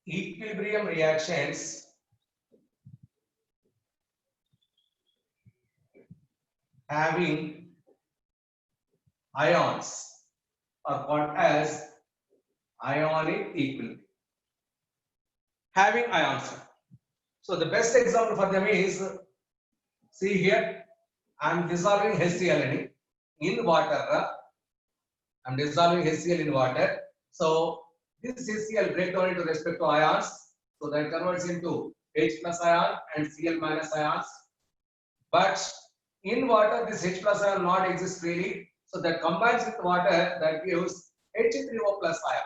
equilibrium reactions having ions are called as ionic equilibrium. Having ions. So the best example for them is, see here, I am dissolving HCl in water. I am dissolving HCl in water. So this HCl break down into respect to ions. So that converts into H plus ion and Cl minus ions. But in water, this H plus ion not exist freely. So that combines with water, that gives H3O plus ion.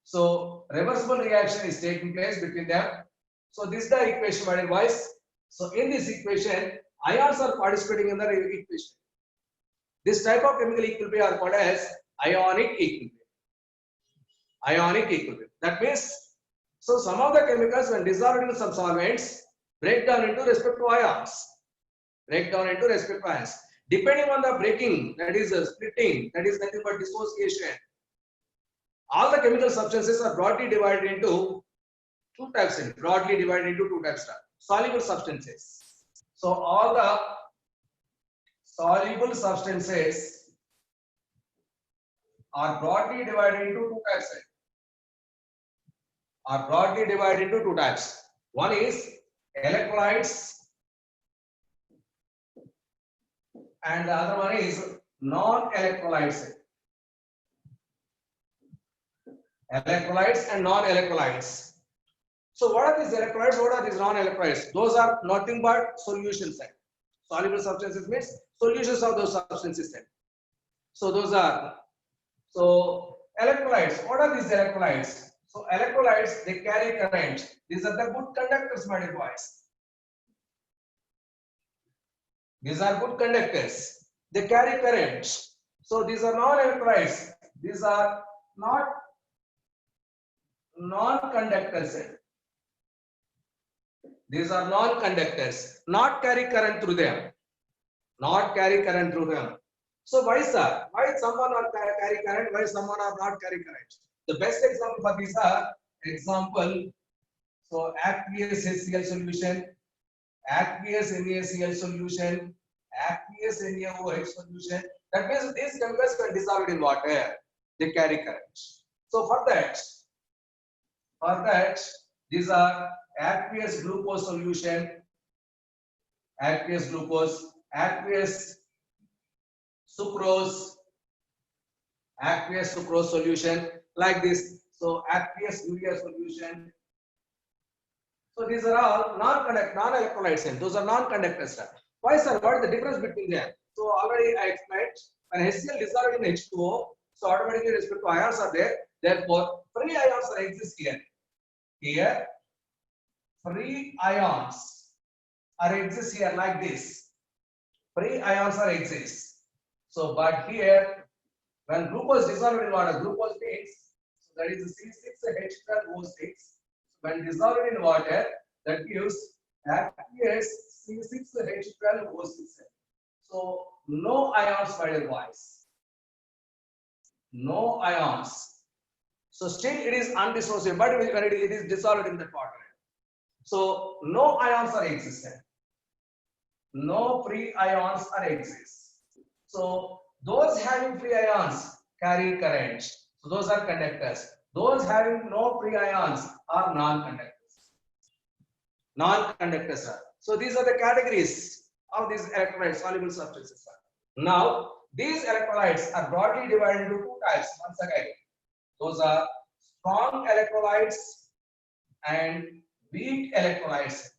So reversible reaction is taking place between them. So this is the equation by wise. So in this equation, ions are participating in the equation. This type of chemical equilibrium are called as ionic equilibrium. Ionic equilibrium. That means, so some of the chemicals when dissolved into some solvents break down into respect to ions. Break down into respect to ions. Depending on the breaking, that is splitting, that is nothing but dissociation. All the chemical substances are broadly divided into two types. Soluble substances. So all the soluble substances are broadly divided into two types. One is electrolytes and the other one is non-electrolytes. Electrolytes and non-electrolytes. So what are these electrolytes? What are these non-electrolytes? Those are nothing but solutions. Soluble substances means solutions of those substances. So those are, so electrolytes. What are these electrolytes? So electrolytes, they carry current. These are the good conductors, my dear boys. These are good conductors. They carry current. So these are non-electrolytes. These are not non-conductors. These are non-conductors, not carry current through them. So why, sir? Why someone are carry current? Why someone are not carry current? The best example for these are, example, so aqueous HCl solution, aqueous NaCl solution, aqueous NaOH solution. That means these chemicals when dissolved in water, they carry current. So for that, these are aqueous glucose solution, aqueous glucose, aqueous sucrose solution, like this. So aqueous urea solution. So these are all non-electrolytes. Those are non-conductors. Why, sir? What is the difference between them? So already I explained. When HCl dissolved in H2O, so automatically respect to ions are there. Therefore, free ions are exist here. Here, free ions are exist here like this. Free ions are exist. So, but here, when glucose dissolved in water, glucose means, so that is C6H12O6. When dissolved in water, that gives aqueous C6H12O6. So no ions, my dear boys. No ions. So still it is undissociated, but when it is dissolved in the water. So no ions are existent. No free ions are exist. So those having free ions carry current. So those are conductors. Those having no free ions are non-conductors. Non-conductors are. So these are the categories of these electrolytes, soluble substances. Now these electrolytes are broadly divided into two types. Once again, those are strong electrolytes and weak electrolytes.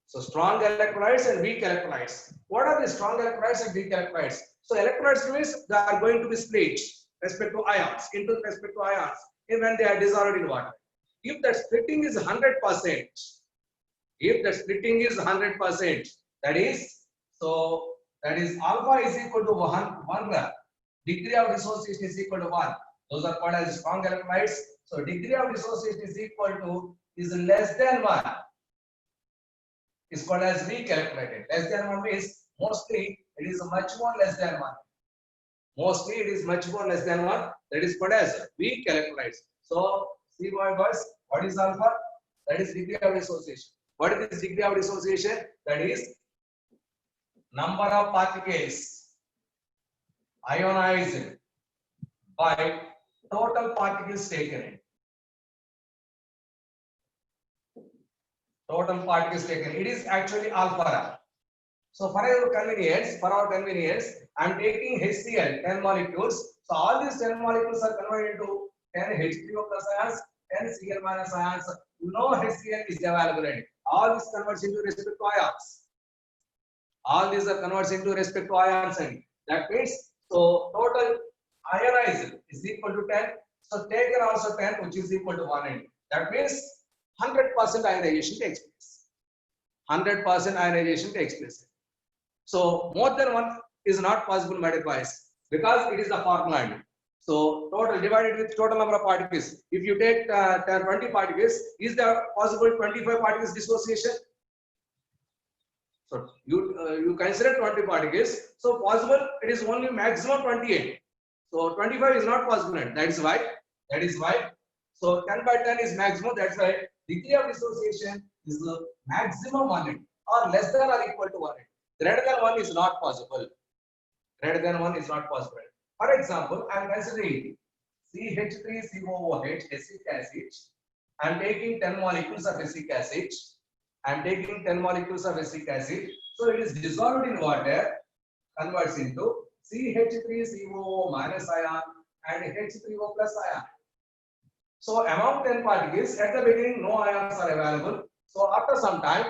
So strong electrolytes and weak electrolytes. What are the strong electrolytes and weak electrolytes? So electrolytes means they are going to be split respect to ions, into respect to ions, when they are dissolved in water. If that splitting is 100%, that is, so that is alpha is equal to 1 degree of dissociation is equal to 1. Those are called as strong electrolytes. So degree of dissociation is equal to is less than 1. Is called as weak electrolyte. Less than 1 means mostly it is much more less than 1. Mostly it is much more less than 1. That is called as weak electrolytes. So See my boys, what is alpha? That is degree of dissociation. What is this degree of dissociation? That is number of particles ionized by total particles taken in. Total particles taken. It is actually alpha. So for our convenience, I am taking HCl 10 molecules. So all these 10 molecules are converted into 10 H3O plus ions, 10 Cl minus ions. No HCl is available in it. All this converts into respect to ions. All these are converts into respect to ions, and that means so total ionized is equal to 10. So taken also 10, which is equal to 1, and that means 100% ionization takes place. 100% ionization takes place. So more than one is not possible, my dear boys, because it is the formula. So total divided with total number of particles. If you take 20 particles, is there possible 25 particles dissociation? So you consider 20 particles. So possible it is only maximum 28. So 25 is not possible. That is why. So 10 by 10 is maximum. That's why degree of dissociation is the maximum 1 or less than or equal to 1. Greater than 1 is not possible. Greater than 1 is not possible. For example, I am considering CH3COOH acetic acid. I am taking 10 molecules of acetic acid. I am taking 10 molecules of acetic acid. So it is dissolved in water, converts into CH3COO minus ion and H3O plus ion. So among 10 particles, at the beginning, no ions are available. So after some time,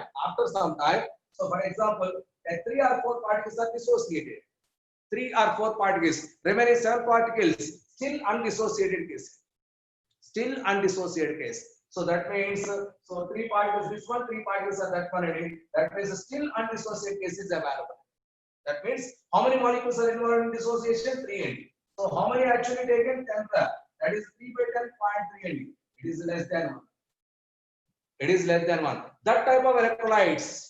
so for example, 3 or 4 particles are dissociated. 3 or 4 particles, remaining 7 particles, still undissociated case. Still undissociated case. So that means, so 3 particles this one, 3 particles are that one, and that means still undissociated case is available. That means how many molecules are involved in dissociation? 3 ND. So how many actually taken? 10. That is 3 by 10.3 ND. It is less than 1. It is less than 1. That type of electrolytes.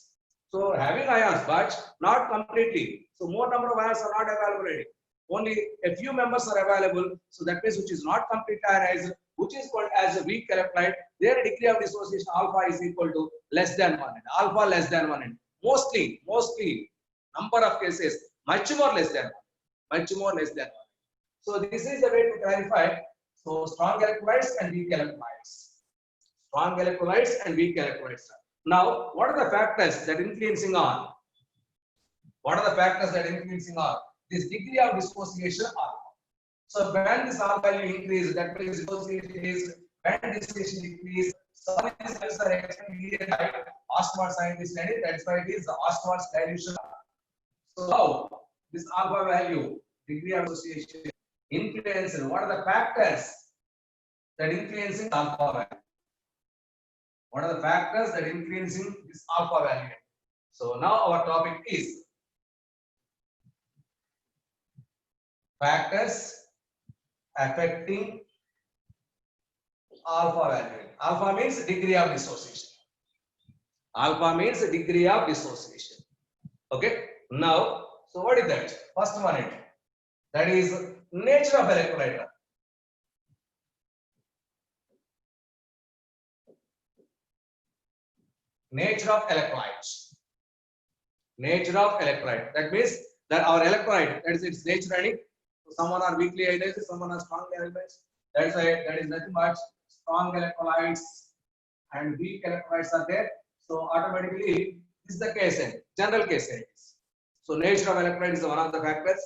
So having ions, but not completely. So more number of ions are not available. Only a few members are available. So that means which is not completely ionized, which is called as a weak electrolyte. Their degree of dissociation alpha is equal to less than 1. Alpha less than 1. Mostly number of cases much more less than 1. Much more less than 1. So this is the way to clarify. So strong electrolytes and weak electrolytes. Strong electrolytes and weak electrolytes. Now, what are the factors that influencing on? What are the factors that influencing on this degree of dissociation alpha? So when this alpha value increase, that means dissociation is when dissociation decrease. So these values are explained by Ostwald scientists, and that's why it is the Ostwald's dilution. So how this alpha value degree of dissociation influence? What are the factors that influencing alpha value? What are the factors that influencing this alpha value? So now our topic is factors affecting alpha value. Alpha means degree of dissociation. Alpha means degree of dissociation. Okay. Now, so what is that? First one, that is nature of electrolyte. Nature of electrolytes. Nature of electrolyte. That means that our electrolyte, that is its nature, and someone are weakly ionized, someone are strongly ionized. That's why that is nothing but strong electrolytes and weak electrolytes are there. So automatically this is the case, general case. So nature of electrolyte is one of the factors.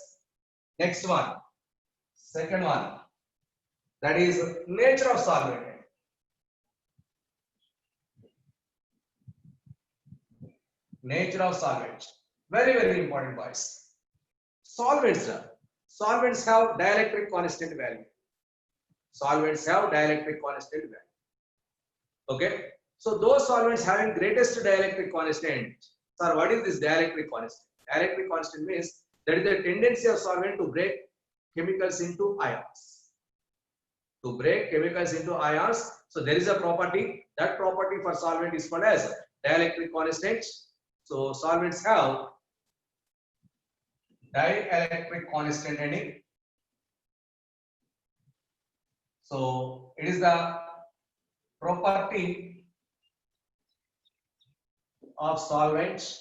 Next one, second one, that is nature of solvent. Nature of solvent. Very important, boys. Solvents have dielectric constant value. Solvents have dielectric constant value. Okay. So those solvents having greatest dielectric constant. Sir, what is this dielectric constant? Dielectric constant means that is the tendency of solvent to break chemicals into ions. To break chemicals into ions. So there is a property. That property for solvent is called as dielectric constant. So solvents have dielectric constant ending. So it is the property of solvent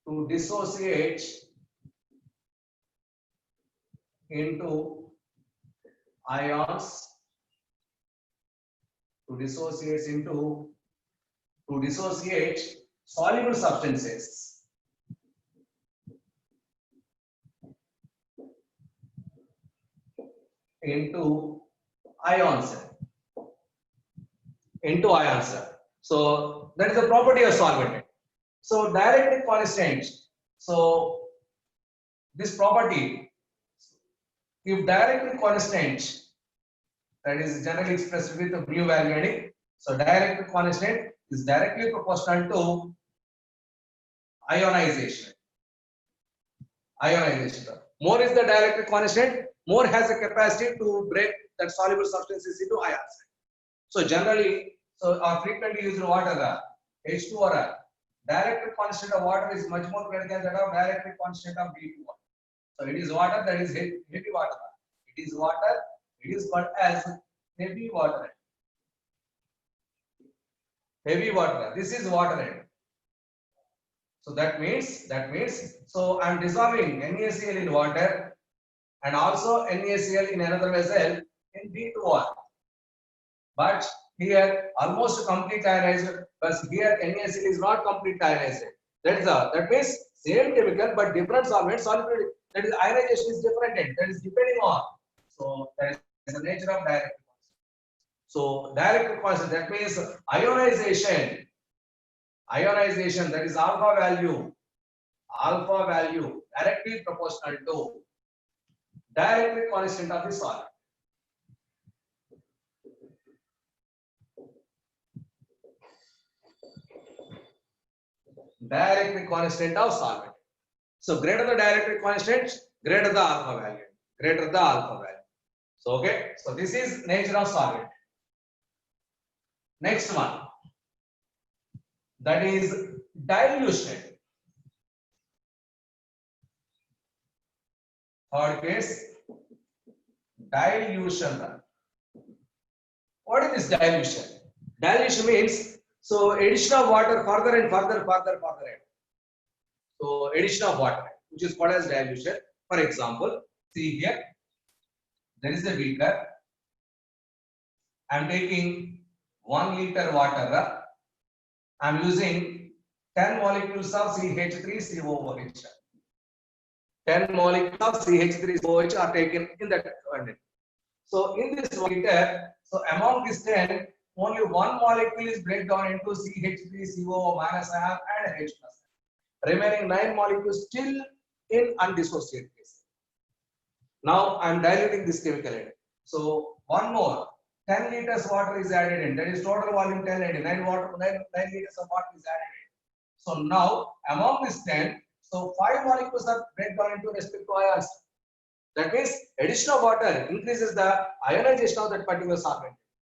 to dissociate into ions, to dissociate soluble substances into ions. So that is the property of solvent. So dielectric constant. So this property, if dielectric constant, that is generally expressed with a mu value adding. So dielectric constant is directly proportional to ionization. More is the dielectric constant, more has the capacity to break that soluble substances into ions. So generally, our frequently used water, H2 or dielectric constant of water is much more greater than that of dielectric constant of B2. So it is water, that is heavy water. It is water, it is called as heavy water. Heavy water. This is water. So that means, so I am dissolving NaCl in water and also NaCl in another vessel in B2R. But here almost complete ionized, but here NaCl is not complete ionized. That means same chemical but different solvent solubility. That is ionization is different. That is depending on. So that is the nature of dielectric constant. So dielectric constant, that means ionization, that is alpha value directly proportional to dielectric constant of the solvent. Dielectric constant of solvent. So greater the dielectric constant, greater the alpha value. So okay, so this is nature of solvent. Next one, that is dilution. Third case, dilution. What is this dilution? Dilution means, so addition of water further and further. So addition of water, which is called as dilution. For example, see here, there is a beaker. I am taking 1 liter water. I am using 10 molecules of CH3COOH. 10 molecules of CH3COOH are taken in that quantity. So in this 1 liter, so among this 10, only 1 molecule is break down into CH3CO minus ion and H plus. Remaining 9 molecules still in undissociated case. Now I am diluting this chemical aid. So one more 10 liters water is added in. That is total volume 10 added. 9 liters of water is added in. So now among this 10, so 5 molecules are break down into respective ions. That means addition of water increases the ionization of that particular solvent,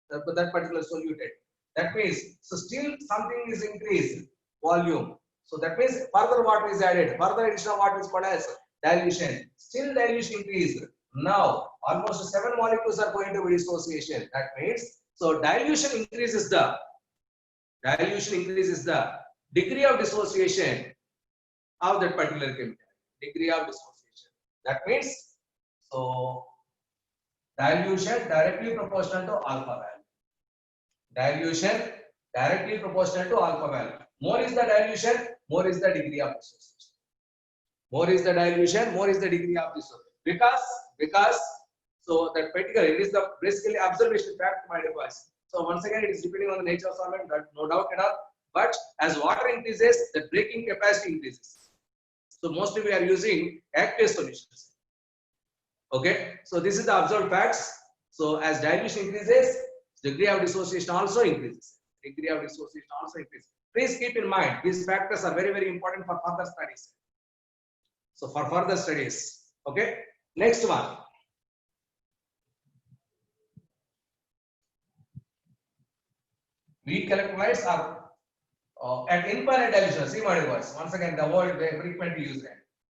that particular soluted. That means, so still something is increased volume. So that means further water is added. Further addition of water is called as dilution. Still dilution increased. Now almost 7 molecules are going to be dissociation. That means, so dilution increases the degree of dissociation of that particular chemical. Degree of dissociation. That means, so dilution directly proportional to alpha value. Dilution directly proportional to alpha value. More is the dilution, more is the degree of dissociation. More is the dilution, more is the degree of dissociation. Because so that particular, it is the basically observation fact, my device. So once again, it is depending on the nature of solvent, no doubt at all. But as water increases, the breaking capacity increases. So mostly we are using aqueous solutions. Okay, so this is the observed facts. So as dilution increases, degree of dissociation also increases. Please keep in mind, these factors are very, very important for further studies. So for further studies, okay. Next one. Weak electrolytes are at infinite dilution. See my words. Once again, the word they frequently used.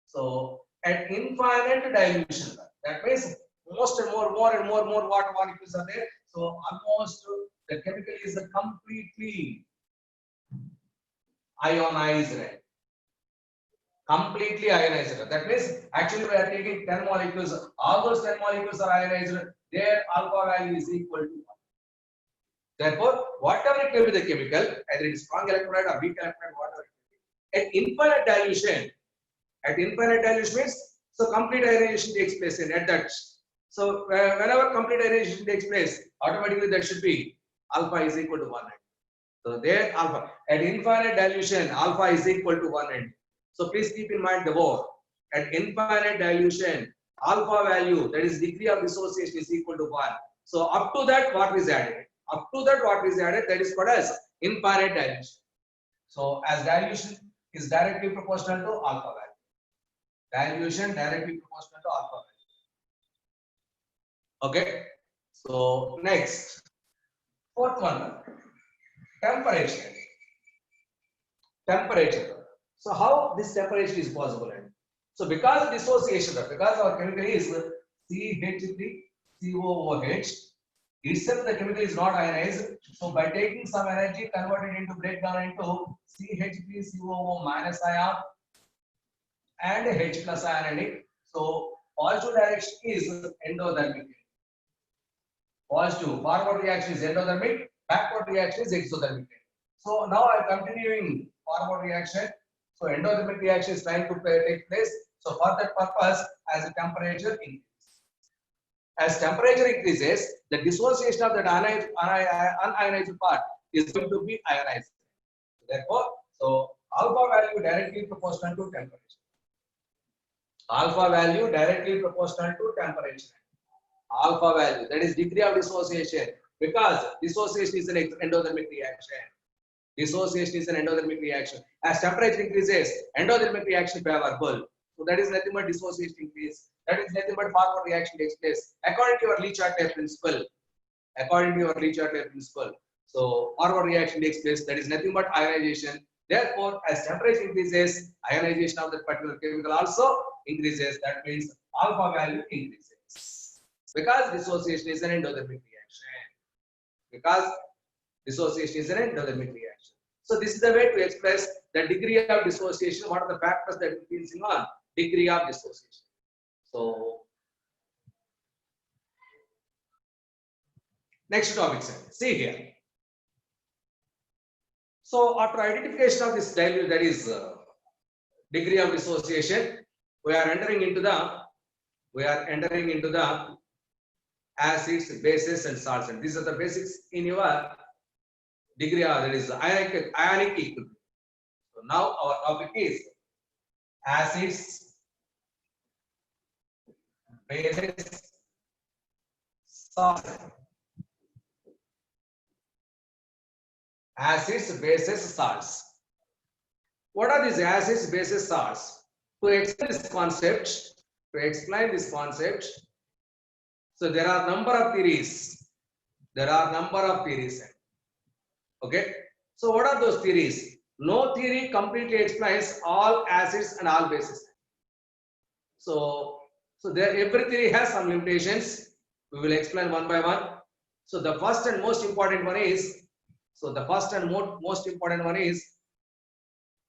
So at infinite dilution, that means most and more water molecules are there. So almost the chemical is completely ionized. Completely ionized. That means actually we are taking 10 molecules. All those 10 molecules are ionized. Their alpha value is equal to 1. Therefore, whatever it may be the chemical, either it is strong electrolyte or weak electrolyte, whatever it may be, at infinite dilution means so complete ionization takes place at that. So whenever complete ionization takes place, automatically that should be alpha is equal to 1. So there alpha at infinite dilution, alpha is equal to 1. So please keep in mind the word at infinite dilution, alpha value, that is degree of dissociation, is equal to 1. So up to that what is added? Up to that what is added, that is called as infinite dilution. So as dilution is directly proportional to alpha value. Dilution directly proportional to alpha value. Okay. So next, fourth one, temperature. Temperature. So how this temperature is possible? So because dissociation, because our chemical is CH3COOH, itself the chemical is not ionized. So by taking some energy converted into breakdown into CH3COO minus ion and H plus ionic. So positive direction is endothermic. Positive forward reaction is endothermic, backward reaction is exothermic. So now I am continuing forward reaction. So endothermic reaction is trying to take place. So for that purpose, as the temperature increases. As temperature increases, the dissociation of that unionized part is going to be ionized. Therefore, so alpha value directly proportional to temperature. Alpha value directly proportional to temperature. Alpha value, that is degree of dissociation, because dissociation is an endothermic reaction. Dissociation is an endothermic reaction. As temperature increases, endothermic reaction favorable. So that is nothing but dissociation increase. That is nothing but forward reaction takes place. According to your Le Chatelet principle. According to your Le Chatelet principle. So forward reaction takes place. That is nothing but ionization. Therefore, as temperature increases, ionization of that particular chemical also increases. That means alpha value increases. Because dissociation is an endothermic reaction. Because dissociation is an endothermic reaction. So this is the way to express the degree of dissociation. What are the factors that influencing on degree of dissociation? So next topic, sir. See here. So after identification of this value, that is degree of dissociation, we are entering into the acids, bases, and salts. And these are the basics in your degree of, that is ionic equilibrium. So now our topic is acids, bases, salts. Acids, bases, salts. What are these acids, bases, salts? To explain this concept, so there are number of theories. Okay. So what are those theories? No theory completely explains all acids and all bases. So there every theory has some limitations. We will explain one by one. So the first and most important one is,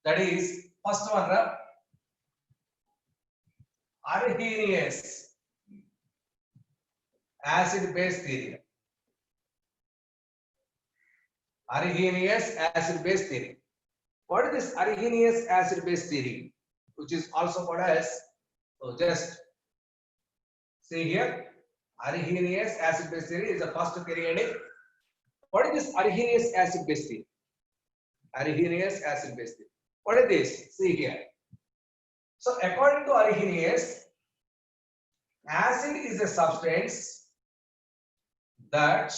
that is first one, Arrhenius acid base theory. Arrhenius acid base theory. What is this Arrhenius acid base theory? Which is also called as, so just see here, Arrhenius acid base theory is the first theory. And what is this Arrhenius acid base theory? Arrhenius acid base theory. What is this? See here. So according to Arrhenius, acid is a substance that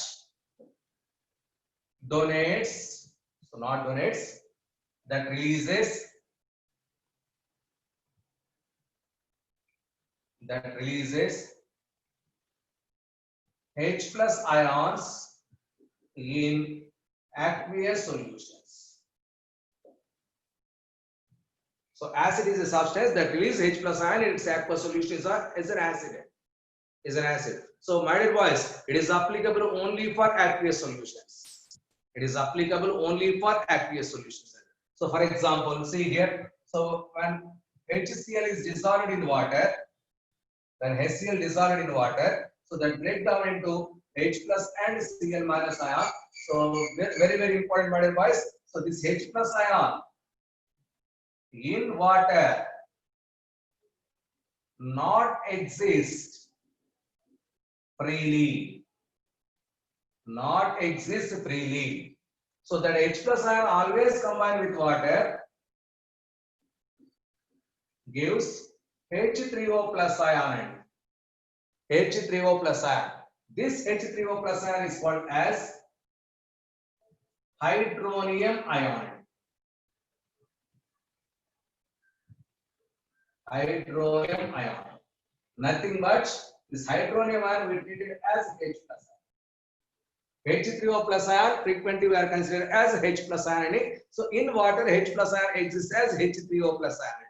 donates, that releases H plus ions in aqueous solutions. So acid is a substance that releases H plus ion in its aqueous solution is an acid. is an acid. So, my dear boys, it is applicable only for aqueous solutions. It is applicable only for aqueous solutions. So, for example, see here. So, when HCl is dissolved in water, when HCl dissolved in water, so that break down into H plus and Cl minus ion. So, very, very important, my dear boys. So, this H plus ion in water not exist freely, not exist freely. So that H plus ion always combine with water gives H3O plus ion. H3O plus ion. This H3O plus ion is called as hydronium ion. Hydronium ion. Nothing but this hydronium ion we treat it as H plus ion. H3O plus ion frequently we are considered as H plus ion. So in water H plus ion exists as H3O plus ion.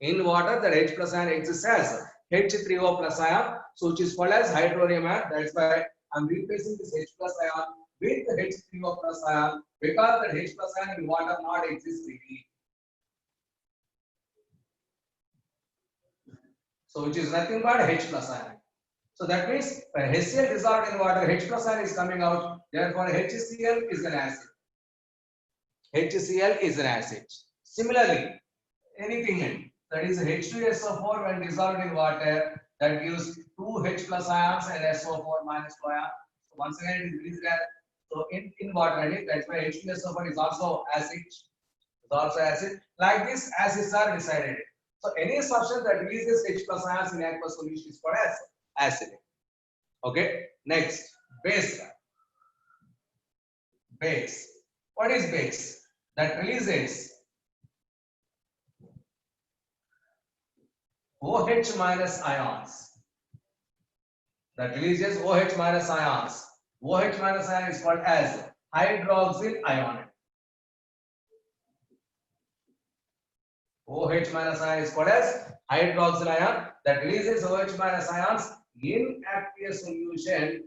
In water the H plus ion exists as H3O plus ion, so which is called as hydronium ion. That's why I'm replacing this H plus ion with the H3O plus ion, because the H plus ion in water not exists freely. So which is nothing but H plus ion. So that means when HCl dissolved in water, H plus ion is coming out. Therefore, HCl is an acid. HCl is an acid. Similarly, anything in that is H2SO4 when dissolved in water, that gives 2 H plus ions and SO4 minus 2 ion. So once again, it is released as so in water. That's why H2SO4 is also acid. It's also acid. Like this, acids are decided. So any substance that releases H plus ions in aqueous solution is called as acid. Okay. Next, base. Base. What is base? That releases OH minus ions. That releases OH minus ions. OH minus ion is called as hydroxyl ion. OH minus ion is called as hydroxyl ion. That releases OH minus ions in aqueous solution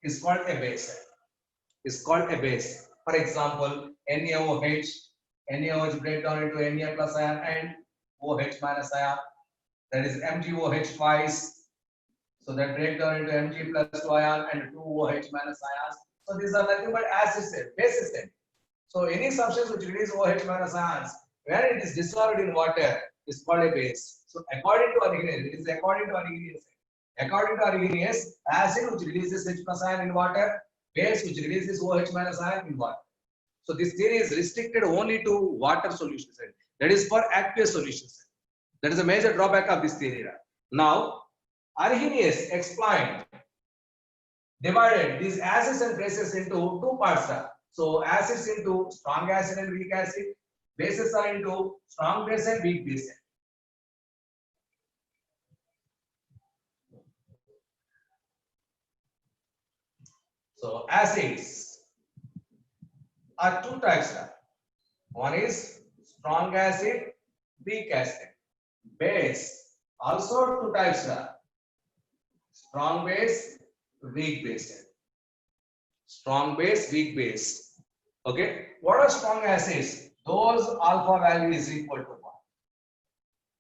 is called a base. Is called a base. For example, NaOH. NaOH break down into Na plus ion and OH minus ion. That is MgOH twice. So that break down into Mg plus 2 ion and 2 OH minus ions. So these are nothing but acids, bases. So any substance which releases OH minus ions, when it is dissolved in water, is called a base. So according to Arrhenius, it is according to Arrhenius. According to Arrhenius, acid which releases H plus ion in water, base which releases OH minus ion in water. So this theory is restricted only to water solutions. That is for aqueous solutions. That is a major drawback of this theory. Now, Arrhenius explained, divided these acids and bases into two parts. So acids into strong acid and weak acid, bases are into strong base and weak base. So acids are two types. One is strong acid, weak acid. Base also two types. Strong base, weak base. Strong base, weak base. Okay. What are strong acids? Those alpha value is equal to 1.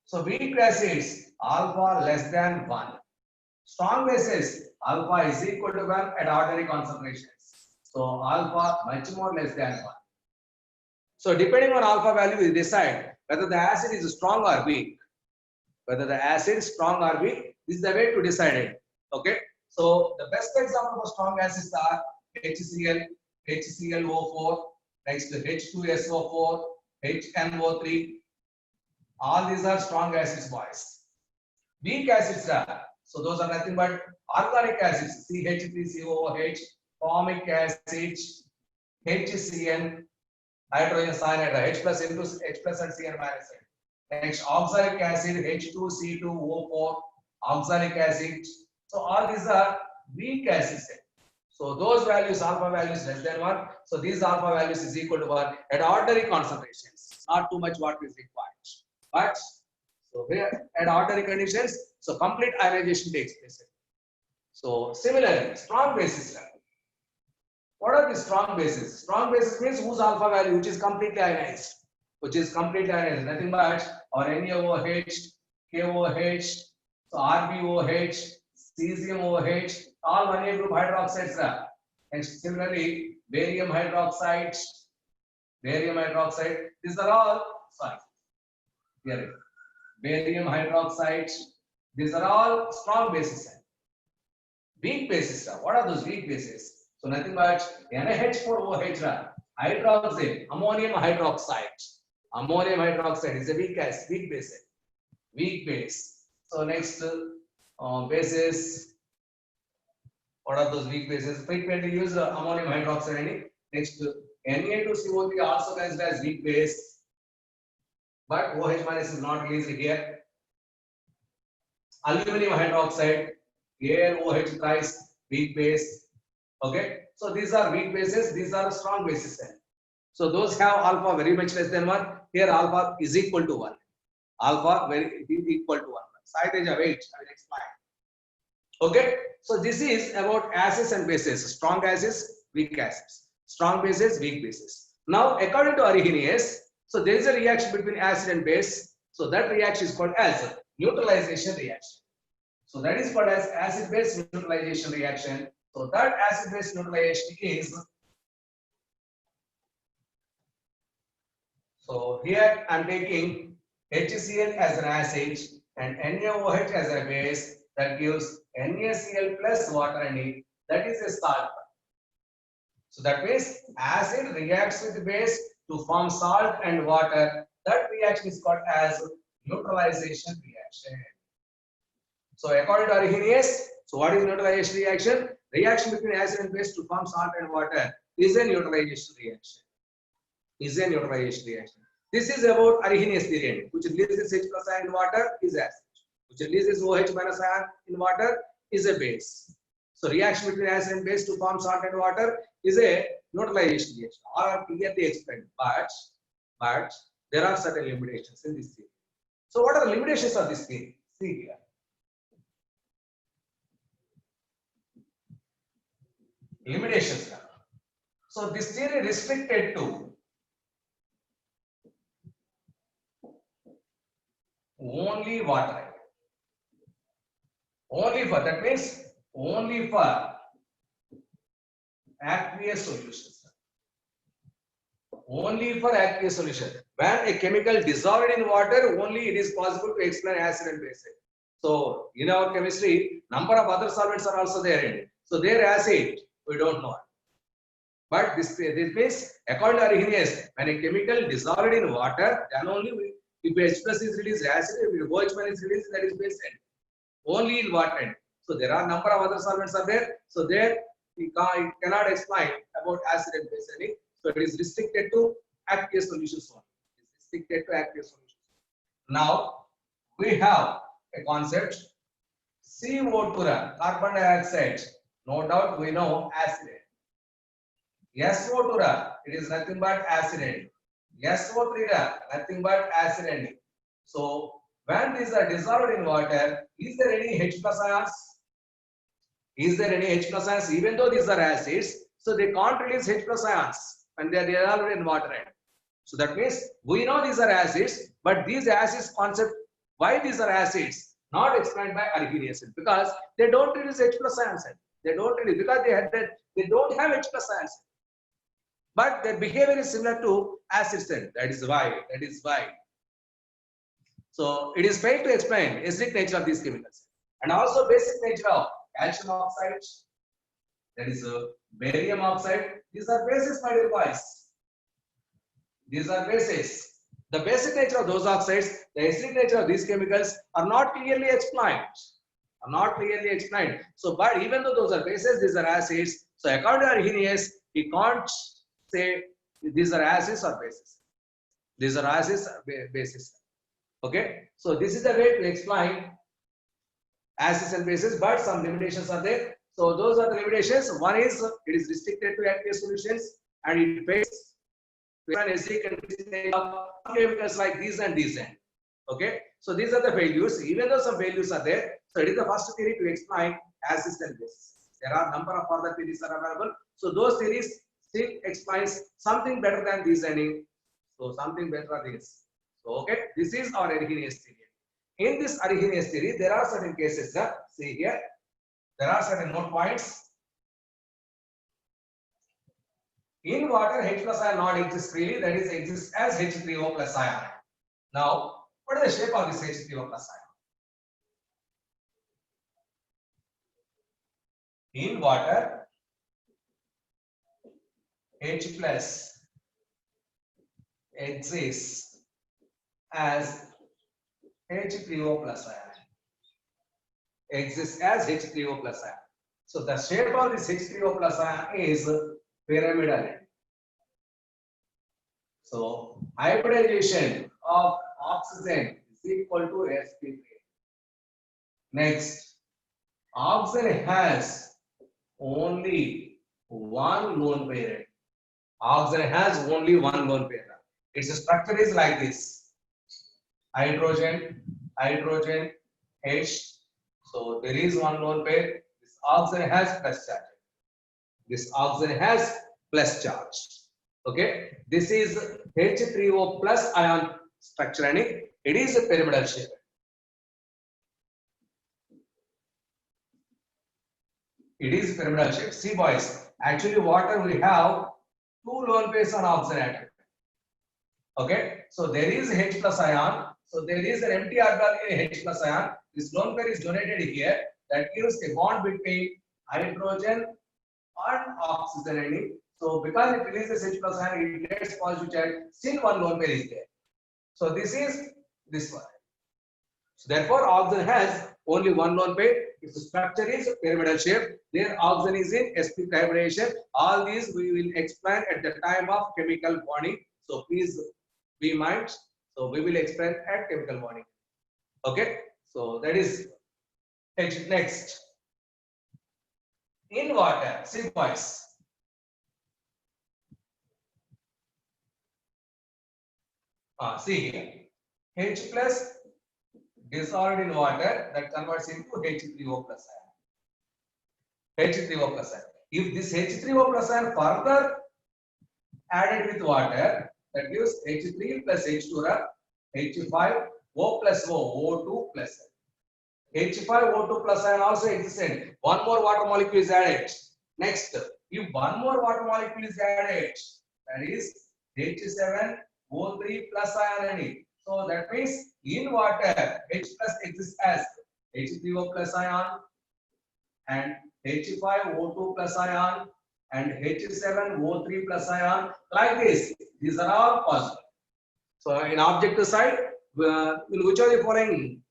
So weak acids, alpha less than 1. Strong bases, alpha is equal to 1 at ordinary concentrations. So alpha much more less than 1. So depending on alpha value, we decide whether the acid is strong or weak. Whether the acid is strong or weak, this is the way to decide it. Okay. So the best example of strong acids are HCl, HClO4, next H2SO4, HNO3. All these are strong acids, boys. Weak acids are, so those are nothing but organic acids, CH3COOH, formic acid, HCN, hydrogen cyanide, H plus into H plus and Cn minus. Next, oxalic acid, H2C2O4, oxalic acid. So all these are weak acids. So those values, alpha values less than 1. So these alpha values is equal to 1 at ordinary concentrations. Not too much water is required. But So where at ordinary conditions, so complete ionization takes place. So similarly, strong bases. What are the strong bases? Strong bases means whose alpha value which is completely ionized, nothing but or NaOH, KOH, so RbOH, cesium-OH, all 1A group hydroxides. And similarly, barium hydroxide. These are all here. Barium hydroxide. These are all strong bases. Weak bases. What are those weak bases? So nothing but NaH4OH, hydroxide, ammonium hydroxide. Ammonium hydroxide is a weak base. Weak base. So next bases. What are those weak bases? Frequently used ammonium hydroxide. Next Na2CO3 also considered as weak base, but OH minus is not released here. Aluminum hydroxide, AlOH thrice, weak base. Okay, so these are weak bases, these are strong bases. So those have alpha very much less than 1. Here alpha is equal to 1. Alpha very equal to 1. Side edge of H, I will explain. Okay, so this is about acids and bases. Strong acids, weak acids. Strong bases, weak bases. Now, according to Arrhenius, so there is a reaction between acid and base. So that reaction is called as neutralization reaction. So that is called as acid-base neutralization reaction. So that acid-base neutralization is. So here I am taking HCl as an acid and NaOH as a base. That gives NaCl plus water in it. That is a salt. So that means acid reacts with base to form salt and water. That reaction is called as neutralization reaction. So according to Arrhenius, so what is neutralization reaction? Reaction between acid and base to form salt and water is a neutralization reaction. This is about Arrhenius theory, which releases H plus ion in water is acid, which releases OH minus ion in water is a base. So reaction between acid and base to form salt and water is a neutralization reaction. All are clearly explained, but there are certain limitations in this theory. So what are the limitations of this theory? See here. Limitations. So this theory restricted to only water. Only for, that means only for aqueous solutions. Only for aqueous solution. When a chemical dissolved in water, only it is possible to explain acid and base. So in our chemistry, number of other solvents are also there in it. So their acid, we don't know. But this means, according to Arrhenius, when a chemical dissolved in water, then only if H plus is released acid, if OH minus is released, that is base end. Only in water. So there are number of other solvents are there. So there we cannot explain about acid and base ending. So it is restricted to aqueous solutions only. It is restricted to aqueous solutions. Now we have a concept CO2, carbon dioxide. No doubt we know acid. SO2, it is nothing but acid. SO3, nothing but acid. So when these are dissolved in water, is there any H plus ions? Is there any H plus ions? Even though these are acids, so they can't release H plus ions when they are dissolved in water. So that means we know these are acids, but these acids concept, why these are acids, not explained by Arrhenius, because they don't release H plus ions. They don't release because they don't have H plus ions. But their behavior is similar to acids. That is why. So it is failed to explain acidic nature of these chemicals and also basic nature of calcium oxide. That is barium oxide. These are bases, my dear boys. These are bases. The basic nature of those oxides, the acidic nature of these chemicals are not clearly explained. So, but even though those are bases, these are acids. So according to Arrhenius, he can't say these are acids or bases. These are acids or bases. Okay. So this is the way to explain acids and bases, but some limitations are there. So those are the limitations. One is it is restricted to aqueous solutions and it fails to explain acidic and basic chemicals like these and these. Okay. So these are the failures. Even though some failures are there, so it is the first theory to explain assistant basis. There are number of other theories are available. So those theories still explains something better than these any. So something better than this. So okay, this is our Arrhenius theory. In this Arrhenius theory, there are certain cases. See here, there are certain note points. In water, H plus ion not exists freely, that is exists as H3O plus ion. Now, what is the shape of this H3O plus ion? In water, H plus exists as H3O plus ion. Exists as H3O plus ion. So the shape of this H3O plus ion is pyramidal. So hybridization of oxygen is equal to sp3. Next, oxygen has only one lone pair. Oxygen has only one lone pair. Its structure is like this: hydrogen, hydrogen, H. So there is one lone pair. This oxygen has plus charge. This oxygen has plus charge. Okay, this is H3O plus ion structure and it is a pyramidal shape. It is pyramidal shape. See boys, actually water we have two lone pairs on oxygen atom. Okay, so there is H plus ion. So there is an empty orbital in H plus ion. This lone pair is donated here. That gives a bond between hydrogen and oxygen. So because it releases H plus ion, it gets positive charge. Still one lone pair is there. So this is this one. So therefore, oxygen has only one lone pair. Its structure is pyramidal shape. There, oxygen is in sp3 hybridization. All these we will explain at the time of chemical bonding. So please be mind. So we will explain at chemical bonding. Okay. So that is H. Next. In water, see boys. See here, H plus dissolved in water that converts into H3O plus ion. H3O plus ion. If this H3O plus ion further added with water, that gives H3 plus H2, H5O plus O2 plus H5O2 plus ion also existed. One more water molecule is added. Next, if one more water molecule is added, that is H7O3 plus ion. So that means in water, H plus exists as H3O plus ion and H5O2 plus ion and H7O3 plus ion. Like this, these are all possible. So in objective side, in which are the following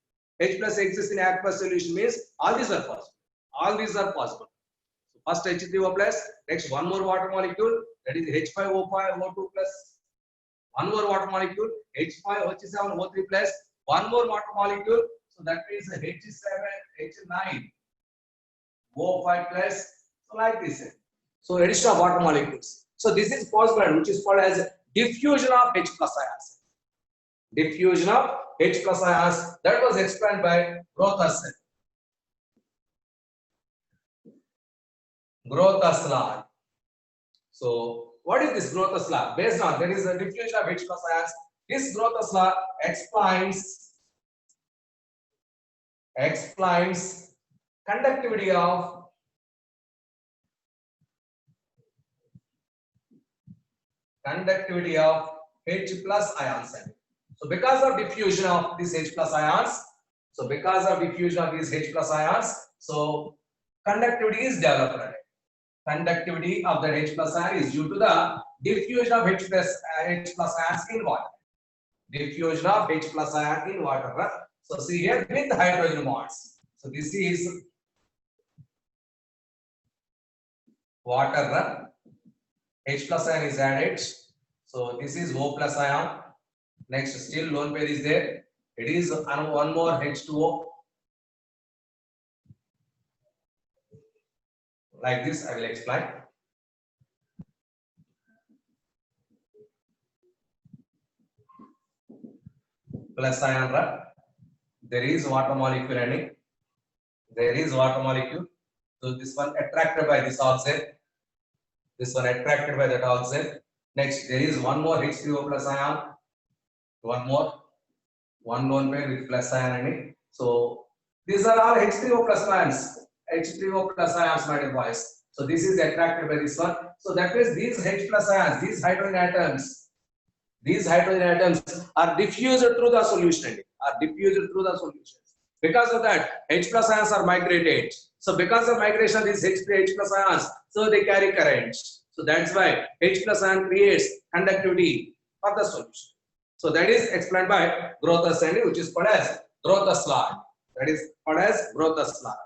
H plus exists in aqueous solution means all these are possible. All these are possible. So first H3O plus, next one more water molecule, that is H5O2 plus. One more water molecule, H7O3 plus, one more water molecule, so that means H7, H9, O5 plus, so like this. So addition of water molecules. So this is possible, which is called as diffusion of H plus ions. Diffusion of H plus ions, that was explained by Grothus. Grothus law. So what is this Grothus law? Based on there is a diffusion of H plus ions. This Grothus law explains conductivity of H plus ions. So because of diffusion of these H plus ions, so conductivity is developed. Conductivity of the H plus ion is due to the diffusion of H plus ions in water. Diffusion of H plus ion in water. So see here with hydrogen bonds. So this is water. H plus ion is added. So this is O plus ion. Next, still lone pair is there. It is one more H2O. Like this, I will explain. Plus ion. there is water molecule and there is water molecule. So this one attracted by this oxygen. This one attracted by that oxygen. Next, there is one more H3O plus ion. One more. One lone pair with plus ion in it. So these are all H3O plus ions. H3O plus ions, my dear boys. So this is attracted by this one. So that means these H plus ions, these hydrogen atoms are diffused through the solution. Because of that, H plus ions are migrated. So because of migration, these H plus ions, so they carry current. So that's why H plus ion creates conductivity for the solution. So that is explained by Grothus and which is called as Grothus law. That is called as Grothus law.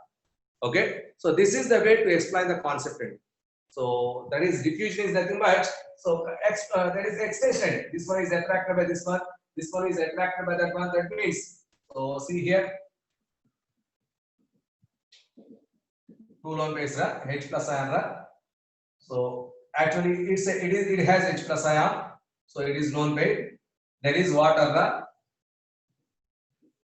Okay. So this is the way to explain the concept. So that is diffusion is nothing but so that is extension. This one is attracted by this one. This one is attracted by that one. That means so see here. Two lone pairs H plus ion. So actually it has H plus ion. So it is lone pair. There is water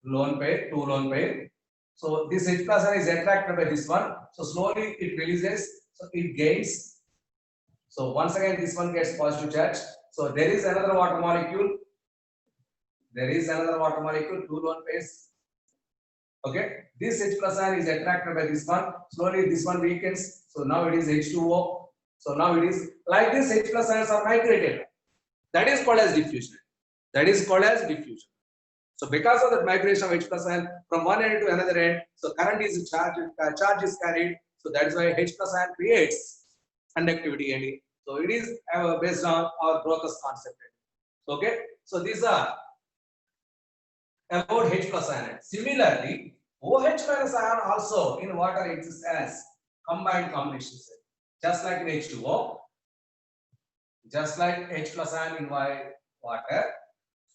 lone pair, two lone pair. So this H plus ion is attracted by this one. So slowly it releases. So it gains. So once again this one gets positive charge. So there is another water molecule. Two lone pairs. Okay. This H plus ion is attracted by this one. Slowly this one weakens. So now it is H2O. So now it is like this H plus ions are migrated. That is called as diffusion. So because of that migration of H plus ion from one end to another end, so current is charged, charge is carried. So that is why H plus ion creates conductivity. And so it is based on our Grothus concept. Okay. So these are about H plus ion. Similarly, OH minus ion also in water exists as combined combination cell. Just like in H2O, just like H plus ion in water.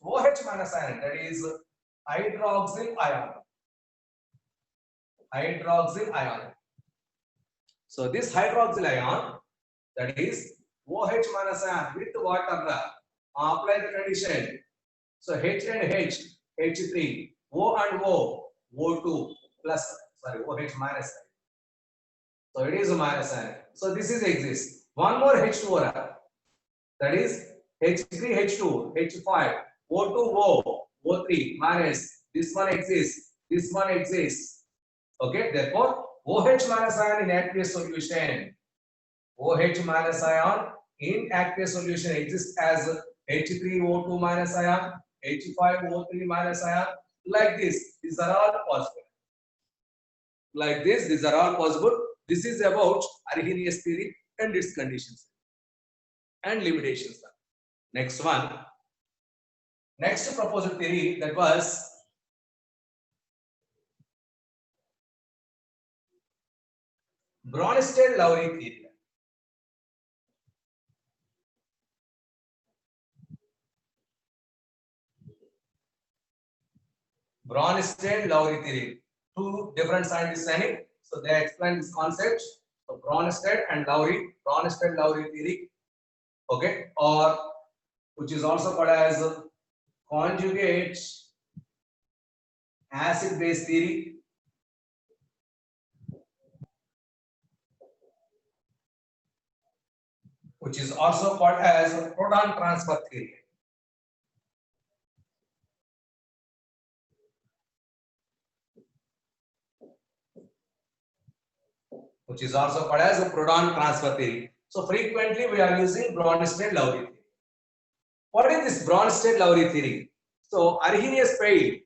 OH minus ion, that is hydroxyl ion. So this hydroxyl ion, that is OH minus ion with water, apply the condition. So H and H, H3, O and O, O2 plus, OH minus ion. So it is a minus ion. So this is exists. One more H2O, that is H3, H2, H5, O2O, O3 minus, this one exists, Okay, therefore, OH minus ion in aqueous solution, exists as H3O2 minus ion, H5O3 minus ion, like this. These are all possible. This is about Arrhenius theory and its conditions and limitations. Next one. Next proposed theory, that was Bronsted-Lowry theory. Bronsted-Lowry theory. Two different scientists studying, so they explain this concept. So Bronsted and Lowry, Bronsted-Lowry theory. Okay, or which is also called as conjugate acid-base theory. Which is also called as proton transfer theory. Which is also called as a proton transfer theory. So frequently we are using Bronsted-Lowry theory. What is this Bronsted-Lowry theory? So Arrhenius failed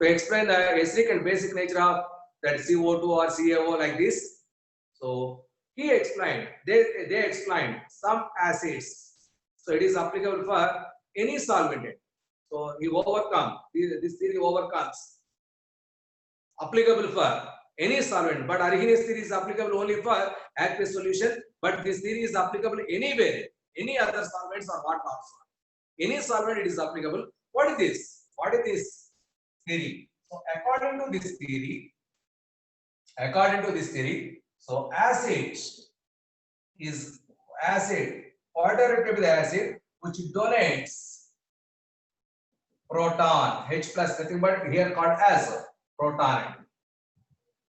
to explain the acidic and basic nature of that CO2 or CaO like this. So he explained, they explained some acids. So it is applicable for any solvent. So he overcome, this theory overcomes. Applicable for any solvent, but Arrhenius theory is applicable only for aqueous solution, but this theory is applicable anywhere, any other solvents or what also. Any solvent it is applicable. What is this? What is this theory? So according to this theory, so acid is water reacted with acid which donates proton. H plus nothing but here called as proton.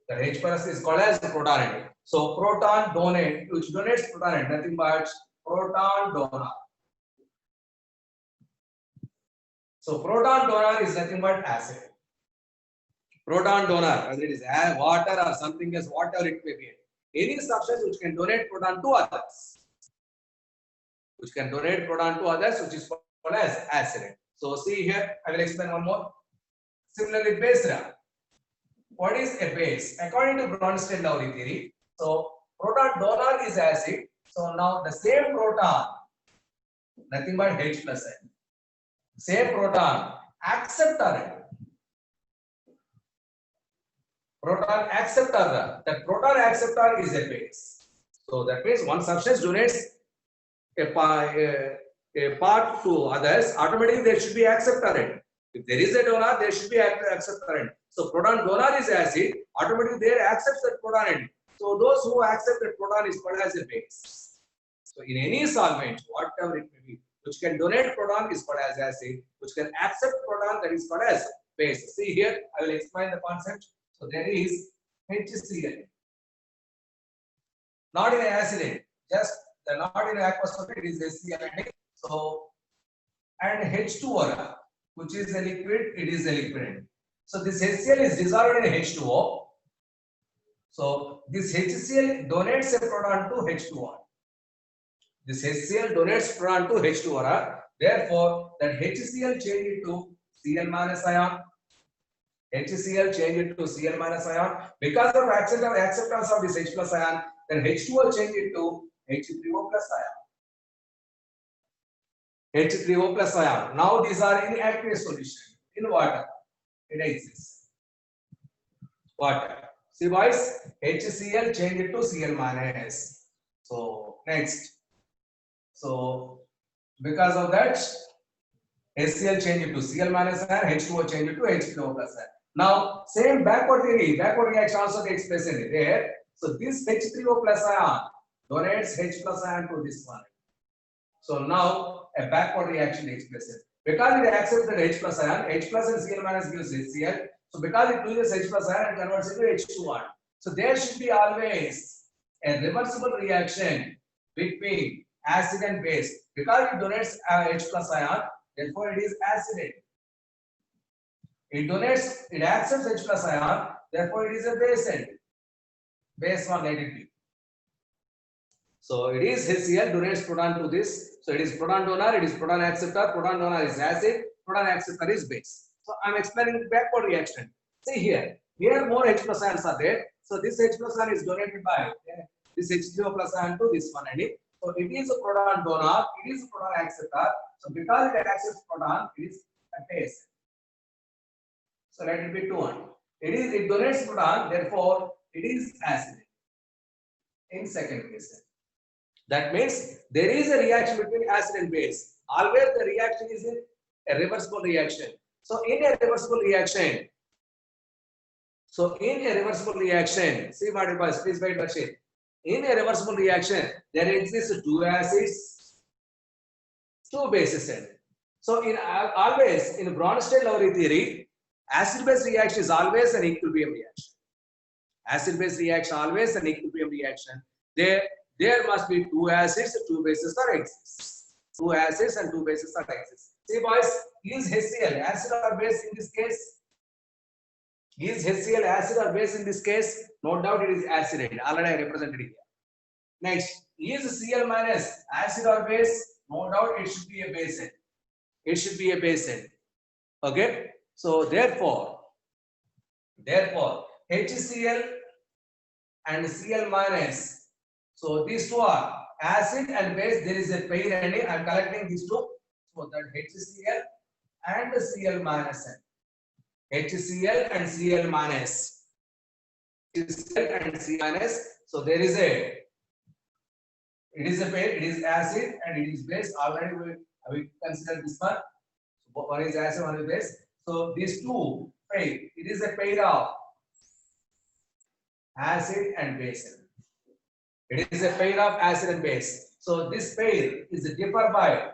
The H plus is called as proton. So proton donate, which donates proton, nothing but proton donor. So proton donor is nothing but acid. Proton donor, whether it is water or something else, whatever it may be. Any substance which can donate proton to others. Which can donate proton to others, which is called as acid. So see here, I will explain one more. Similarly, base. What is a base? According to Bronsted-Lowry theory, so proton donor is acid. So now the same proton, nothing but H plus N. Same proton acceptor. Proton acceptor. The proton acceptor is a base. So that means one substance donates a part to others, automatically there should be acceptor. If there is a donor, there should be acceptor. So proton donor is acid, automatically there accepts that proton. So those who accept that proton is called as a base. So in any solvent, whatever it may be, which can donate proton is called as acid, which can accept proton, that is called as base. See here, I will explain the concept. So there is HCl, not in acid, just the not in aqueous solid is HCl. So and H2O, which is a liquid, it is a liquid. So this HCl is dissolved in H2O. So this HCl donates a proton to H2O. This HCl donates proton to H2O. Therefore, that HCl change it to Cl minus ion. HCl change it to Cl minus ion. Because of acceptance of this H plus ion, then H2O change it to H3O plus ion. H3O plus ion. Now these are in aqueous solution. In water, it exists. Water. See boys, HCl change it to Cl minus. So next. So because of that, HCl change it to Cl minus ion, H2O change it to H3O plus ion. Now same backward reaction also takes place in there. So this H3O plus ion donates H plus ion to this one. So now a backward reaction takes place. Because it accepts that H plus ion, H plus and Cl minus gives HCl. So because it loses H plus ion, it converts into H2O. So there should be always a reversible reaction between acid and base. Because it donates H plus ion, therefore it is acid. It donates, it accepts H plus ion, therefore it is a base end. Base one, let it be. So it is HCl donates proton to this. So it is proton donor, it is proton acceptor. Proton donor is acid, proton acceptor is base. So I am explaining backward reaction. See here, more H plus ions are there. So this H plus ion is donated by this H3O plus ion to this one. So it is a proton donor, it is a proton acceptor. So because it accepts proton, it is a base. So let it be 2-1. It donates proton, therefore it is acid. In second case. That means there is a reaction between acid and base. Always the reaction is a reversible reaction. So in a reversible reaction, see what it was, please wait, Rashid. In a reversible reaction, there exists two acids, two bases. So always in Bronsted-Lowry theory, acid-base reaction is always an equilibrium reaction. Acid-base reaction always an equilibrium reaction. There must be two acids, two bases that exist. Two acids and two bases that exist. See boys, is HCl acid or base in this case? Is HCl acid or base in this case? No doubt it is acid. Already I represented it here. Next, is Cl minus acid or base? No doubt it should be a base end. It should be a base end. Okay. So therefore, HCl and Cl minus. So these two are acid and base. There is a pair and I am collecting these two. So that HCl and Cl minus. HCl and Cl minus. HCl and Cl minus. So there is it is a pair. It is acid and it is base. Already we consider this one. So one is acid, one is base. So these two pair. It is a pair of acid and base. It is a pair of acid and base. So this pair is differ by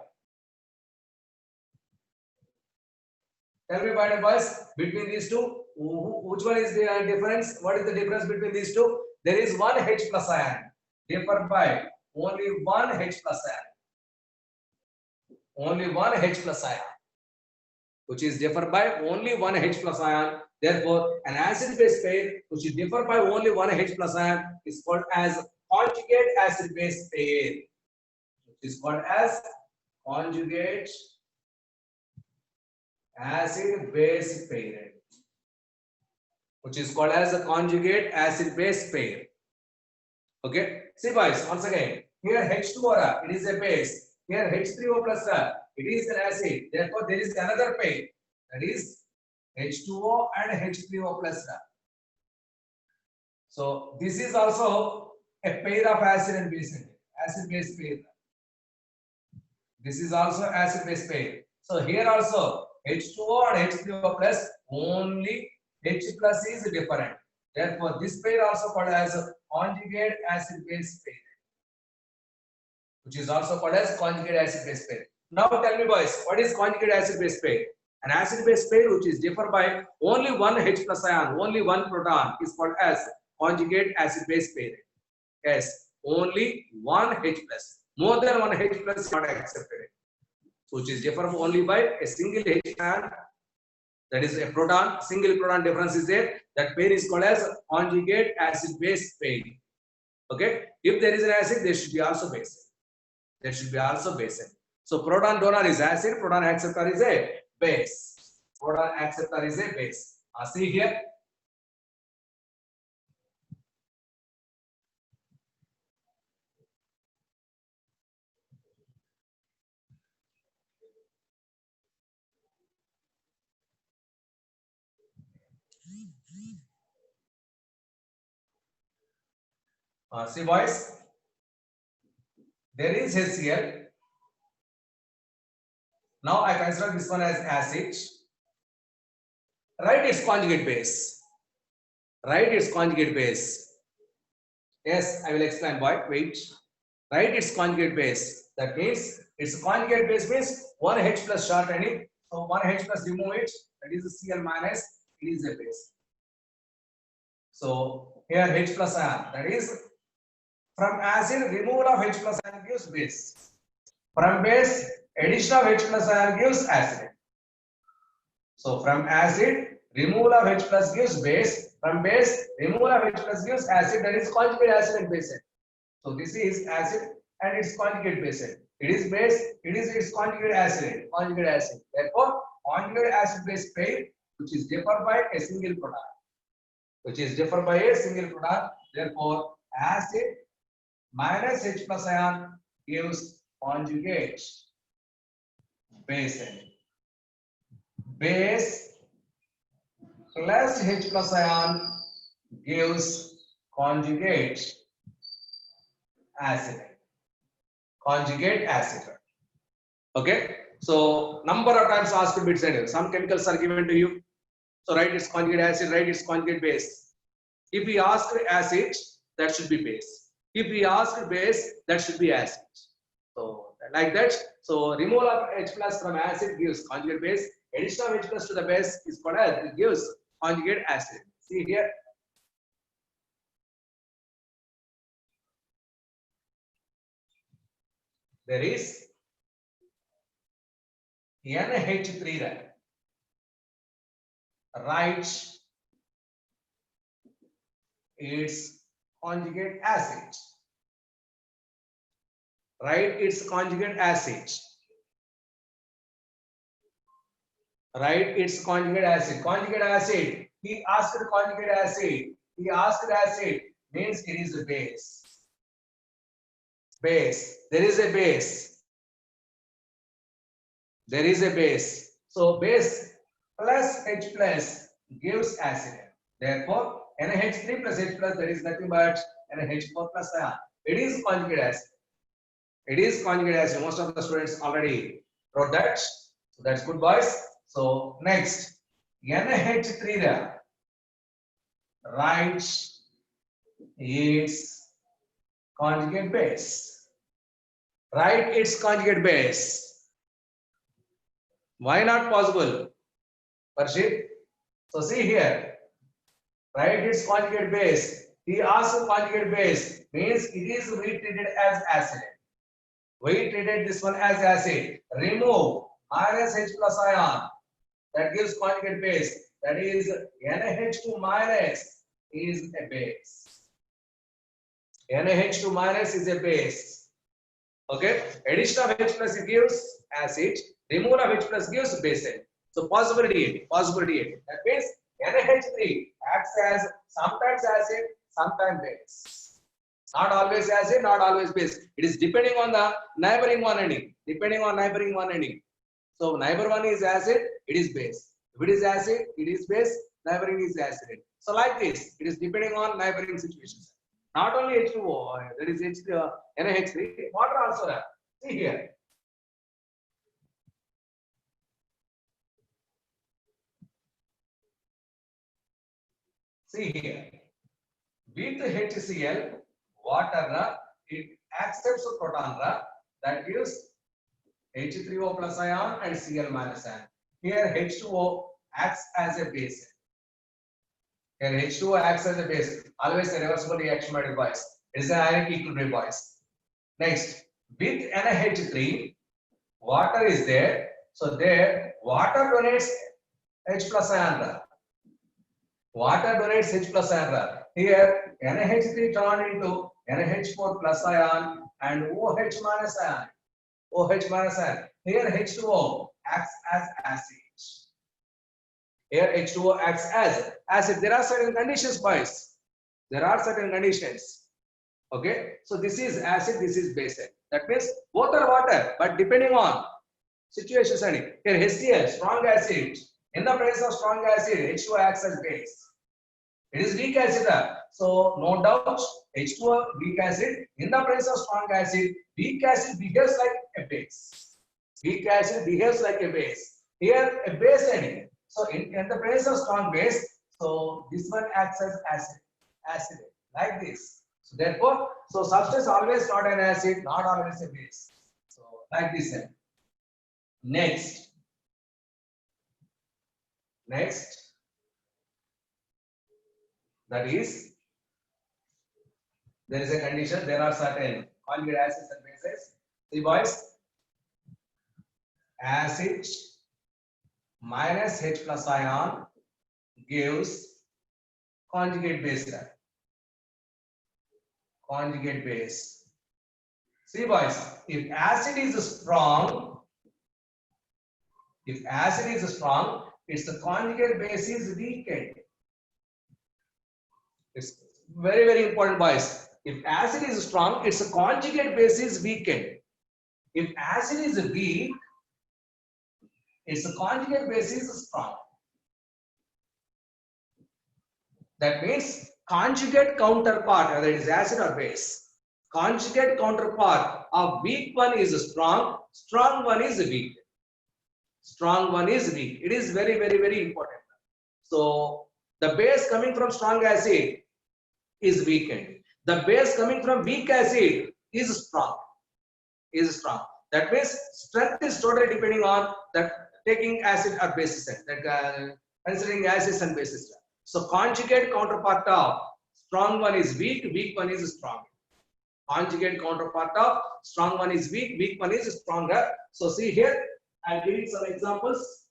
Tell me, boys, between these two, which one is the difference? What is the difference between these two? There is one H plus ion, differ by only one H plus ion. Only one H plus ion, which is differ by only one H plus ion. Therefore, an acid-base pair which is differ by only one H plus ion is called as conjugate acid-base pair. Which is called as conjugate acid-base pair. Which is called as a conjugate acid-base pair. Okay. See, boys. Once again, here H2O, it is a base. Here H3O plus, it is an acid. Therefore, there is another pair. That is H2O and H3O plus. So this is also a pair of acid and base. Acid-base pair. This is also acid-base pair. So here also H2O and H3O plus, only H plus is different. Therefore, this pair also called as conjugate acid-base pair, which is also called as conjugate acid-base pair. Now tell me, boys, what is conjugate acid-base pair? An acid-base pair which is differ by only one H plus ion, only one proton, is called as conjugate acid-base pair. Yes, only one H plus. More than one H plus is not accepted. So which is differ only by a single H ion, that is a proton, single proton difference is there. That pair is called as conjugate acid-base pair. Okay, if there is an acid, there should be also base. There should be also base. So proton donor is acid, proton acceptor is a base. Proton acceptor is a base. See here. See, boys, there is HCl. Now I consider this one as acid. Write its conjugate base. Write its conjugate base. Yes, I will explain. Boy, wait. Write its conjugate base. That means its conjugate base means one H plus shortening. So one H plus remove it. That is Cl minus. It is a base. So here H plus ion. That is from acid removal of H plus ion gives base. From base addition of H plus ion gives acid. So from acid removal of H plus gives base. From base removal of H plus gives acid. That is conjugate acid and base. So this is acid and its conjugate base. It is base. It is its conjugate acid. Conjugate acid. Therefore, conjugate acid base pair which is differ by a single proton. Which is differ by a single proton. Therefore, acid minus H plus ion gives conjugate base. Base plus H plus ion gives conjugate acid. Conjugate acid. Okay. So number of times asked bits and some chemicals are given to you. So write its conjugate acid, write its conjugate base. If we ask acid, that should be base. If we ask base, that should be acid. So like that. So removal of H plus from acid gives conjugate base. Addition of H plus to the base is called as, it gives conjugate acid. See here. There is NH3 there. Write its conjugate acid. Write its conjugate acid. Write its conjugate acid. Conjugate acid. He asked conjugate acid. He asked acid means it is a base. Base. There is a base. There is a base. So base plus H plus gives acid. Therefore, NH3 plus H plus, there is nothing but NH4 plus ion. It is conjugate acid. It is conjugate acid. Most of the students already wrote that. So that's good, boys. So next, NH3 there. Write its conjugate base. Write its conjugate base. Why not possible? Parshit. So see here, write its conjugate base. He asks conjugate base means it is retreated as acid. We treated this one as acid. Remove minus H plus ion. That gives conjugate base. That is NaH2 minus is a base. NaH2 minus is a base. Okay. Addition of H plus gives acid. Removal of H plus gives base. So possibility. That means NaH3 acts as sometimes acid, sometimes base. Not always acid, not always base. It is depending on the neighboring one ending. So neighbor one is acid, it is base. If it is acid, it is base. Neighboring is acid. So like this, it is depending on neighboring situations. Not only H2O, there is H3, NaH3, water also there. See here. See here. With HCl, water, it accepts a proton, that gives H3O plus ion and Cl minus ion. Here H2O acts as a base. Always a reversible reaction, my dear boys. It is an ionic equilibrium, boys. Next, with NaH3, water is there. So there, water donates H plus ion. Here, NaH3 turned into NaH4 plus ion and OH minus ion. Here H2O acts as acid. Here H2O acts as acid. There are certain conditions, boys. Okay. So this is acid, this is base. That means both are water, but depending on situations. Here HCl, strong acid. In the presence of strong acid, H2O acts as base. It is weak acid. So no doubt H2O weak acid. In the presence of strong acid, weak acid behaves like a base. Here a base ending. So in the presence of strong base, so this one acts as acid like this. So therefore, so substance always not an acid, not always a base. So like this. Next, that is, there is a condition. There are certain conjugate acids and bases. See, boys, acid minus H plus ion gives conjugate base. See, boys, if acid is strong, its conjugate base is weakened. It's very, very important, boys. If acid is strong, its conjugate base is weakened. If acid is weak, its conjugate base is strong. That means conjugate counterpart, whether it is acid or base, conjugate counterpart of weak one is strong, strong one is weak. It is very, very, very important. So the base coming from strong acid is weakened. The base coming from weak acid is strong. That means strength is totally depending on that taking acid or bases, considering acids and bases. So conjugate counterpart of strong one is weak, weak one is strong. Conjugate counterpart of strong one is weak, weak one is stronger. So see here, I am giving some examples.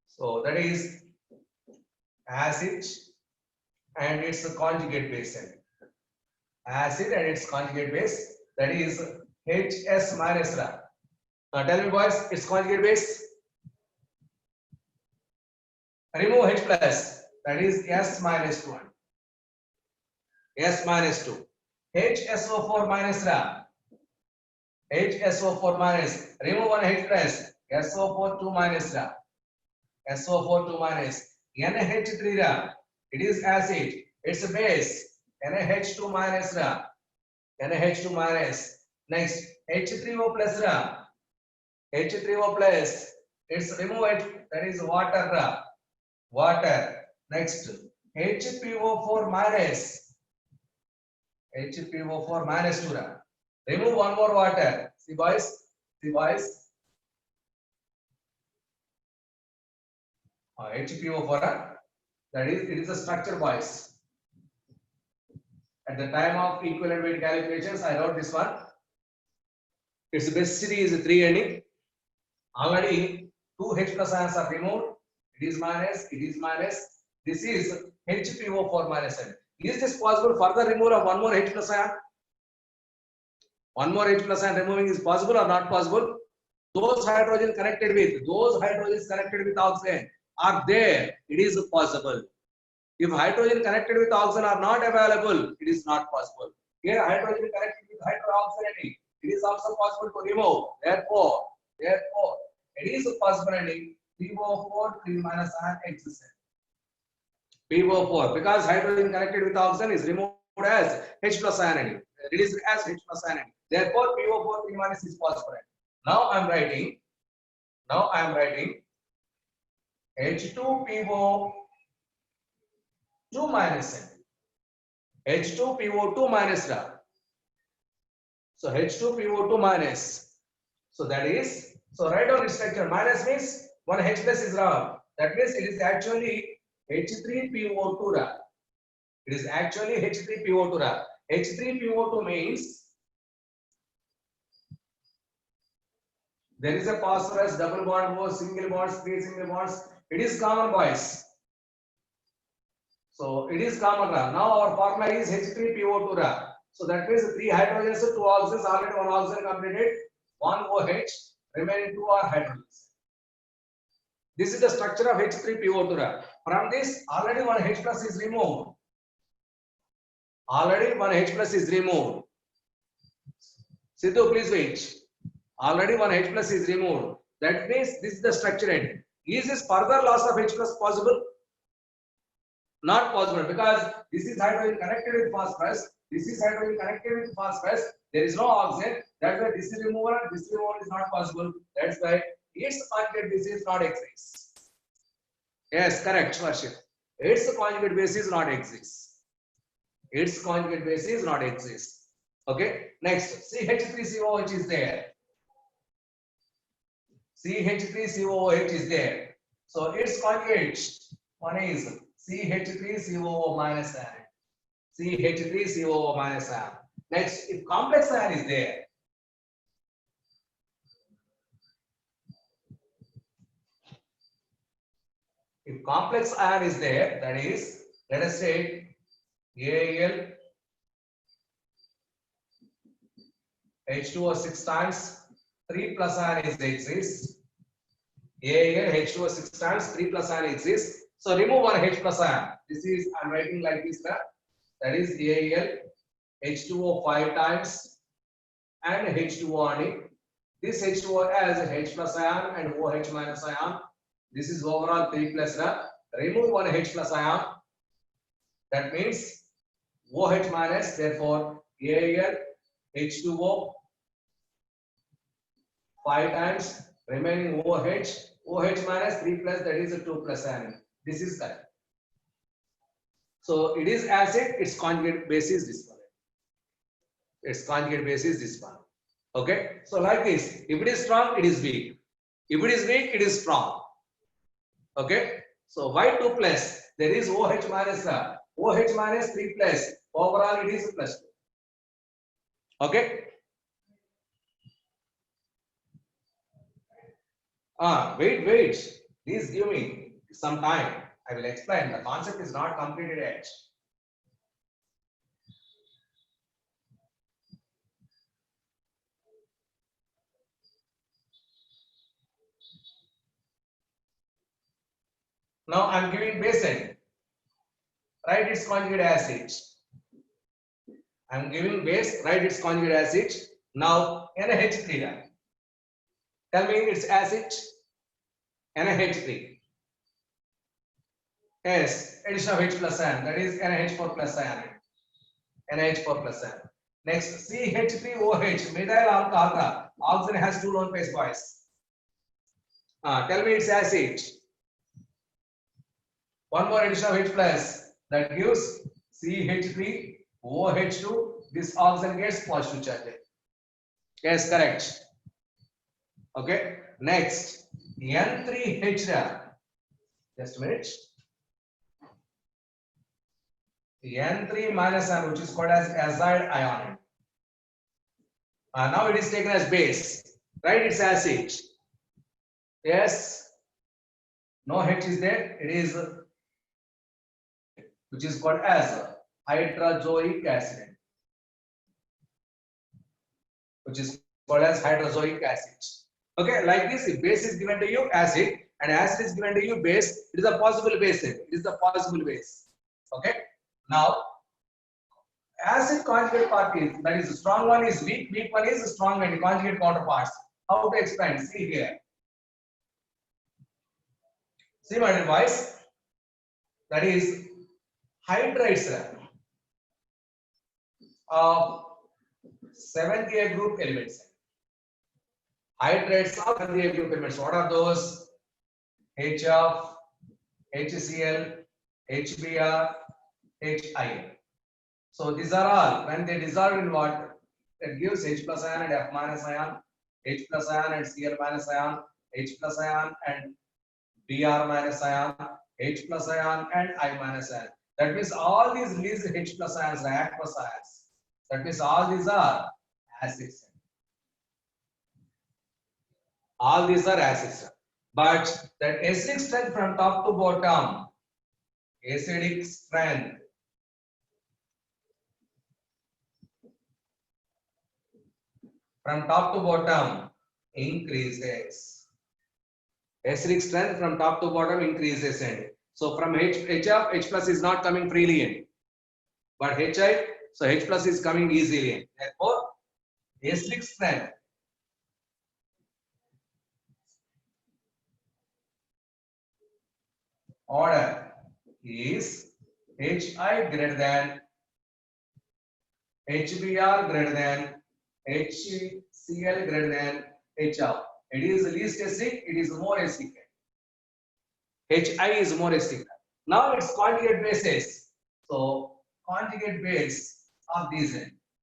So that is acid and its conjugate base. Acid and its conjugate base, that is HS minus. Now tell me, boys, its conjugate base. Remove H plus, that is S minus 2. HSO4 minus. HSO4 minus. Remove one H plus. SO4 2 minus. SO4 2 minus. NH3. It is acid. It's a base. NH2 minus. NH2 minus. Next, H3O plus. H3O plus. It's remove it. That is water. Water. Next, HPO4 minus. HPO4 minus 2. Remove one more water. See boys. See boys. HPO4. That is, it is a structure boys. At the time of equivalent weight calculations, I wrote this one. Its basicity is 3 ending. Already 2 H plus ions are removed. It is minus. It is minus. This is HPO4 minus N. Is this possible? Further removal of one more H plus ion? One more H plus ion removing is possible or not possible? Those hydrogens connected with oxygen are there. It is possible. If hydrogen connected with oxygen are not available, it is not possible. Here hydrogen connected with hydroxyl, it is also possible to remove. Therefore, it is a possibility PO4 3 minus ion exists. PO4 because hydrogen connected with oxygen is removed as H plus ion, released as H plus ion. Therefore, PO4 3 minus is possible. Now I am writing H2PO2 minus N. H2PO2 minus. So H2PO2 minus. So that is, so write down its structure. Minus means one H plus is wrong. That means it is actually H3PO2. It is actually H3PO2. H3PO2 means there is a phosphorus, double bond, more single bonds, 3 single bonds. It is common boys. So it is common. Now our formula is H3PO2. So that means 3 hydrogens, 2 oxygens, already 1 oxygen completed, 1 OH, remaining 2 are hydrogens. This is the structure of H3PO2. From this, already 1 H plus is removed. Sidhu, please wait. Already 1 H plus is removed. That means this is the structure end. Is this further loss of H plus possible? Not possible because this is hydrogen connected with phosphorus. There is no oxygen. That's why this is removal and this removal is not possible. That's why its conjugate basis not exists. Yes, correct, Varshit. Its conjugate basis not exists. Okay. Next, CH3COOH is there. CH3COOH is there. So its conjugate one is CH3COO minus ion. CH3COO minus ion. Next, if complex ion is there, that is, let us say AL H2O 6 times 3 plus ion exists. AL H2O 6 times 3 plus ion exists. So remove one H plus ion. This is, I am writing like this. That is AL H2O 5 times and H2O only. This H2O as H plus ion and OH minus ion. This is overall 3 plus. Remove one H plus ion. That means OH minus. Therefore, AL H2O 5 times remaining OH minus 3 plus, that is a 2 plus ion. This is correct. So it is acid, its conjugate base is this one. Okay. So like this, if it is strong, it is weak. If it is weak, it is strong. Okay. So why 2 plus? There is OH minus 3 plus. Overall, it is plus 2. Okay. Wait. Please give me some time. I will explain. The concept is not completed yet. Now I am giving base end. Write its conjugate acid. I am giving base, write its conjugate acid. Now NH3. Tell me its acid. NH3. Yes, addition of H plus ion, that is NH4 plus ion. Next, CH3OH, methyl alcohol. Oxygen has 2 lone pairs boys. Tell me its acid. One more addition of H plus, that gives CH3OH2 this oxygen gets positive charge. Yes, correct. Okay. Next, N3H. Just a minute. N3 minus ion, which is called as azide ion. Now it is taken as base, right? It's acid. Yes. No H is there. It is, which is called as hydrozoic acid, which is called as hydrozoic acid. Okay, like this, if base is given to you acid and acid is given to you base, it is a possible base. It is the possible base. Okay. Now, acid conjugate parties, that is strong one is weak, weak one is strong and conjugate counterparts. How to explain? See here. See my dear boys, that is hydrides of 7th year group elements. Hydrides of 7th year group elements. What are those? HF, HCl, HBr, HIL. So these are all, when they dissolve in water, that gives H plus ion and F minus ion, H plus ion and Cl minus ion, H plus ion and Br minus ion, H plus ion and I minus ion. That means all these release H plus ions, aqueous ions. That means all these are acids. All these are acids. But that acidic strength from top to bottom, acidic strength from top to bottom increases. Acidic strength from top to bottom increases. And so from HF, H plus is not coming freely in. But HI, so H plus is coming easily in. Therefore, acidic strength order is HI greater than HBr greater than HCl greater than HF. It is least acidic, it is more acidic. HI is more acidic. Now it's conjugate bases. So conjugate base of these,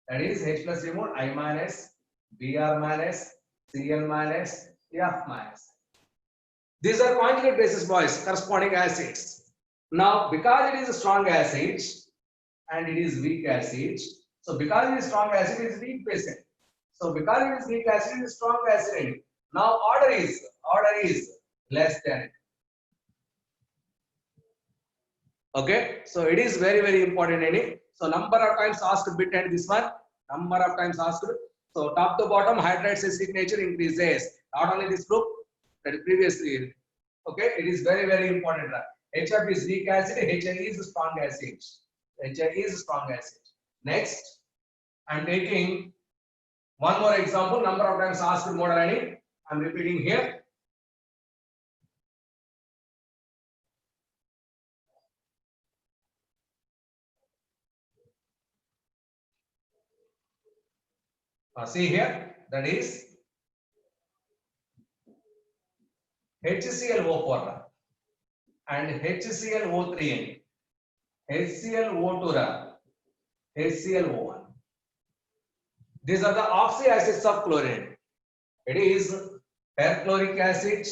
that is H plus removed, I minus, Br minus, Cl minus, F minus. These are conjugate bases, boys, corresponding acids. Now, because it is a strong acid and it is weak acid, so because it is strong acid, it is weak base. So because it is weak acid, it is strong acid. Now order is less than it. Okay, so it is very, very important. So number of times asked bit and this one, number of times asked. So top to bottom, hydrides acidic nature increases. Not only this group, that previously. Okay, it is very, very important. HF is weak acid, HI is strong acid. HI is strong acid. Next, I am taking one more example. Number of times asked more than any. I am repeating here. See here, that is HClO4 and HClO3, HClO2, HClO1. These are the oxyacids of chlorine. It is perchloric acid.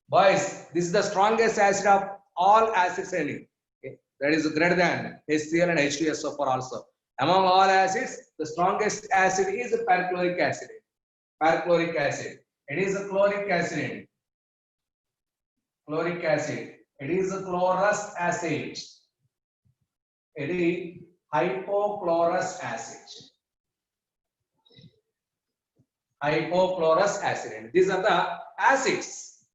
Boys, this is the strongest acid of all acids. That is greater than HCl and H2SO4 also. Among all acids, the strongest acid is perchloric acid. Perchloric acid. It is a chloric acid. Chloric acid. It is a chlorous acid. It is hypochlorous acid. Hypochlorous acid. These are the acids.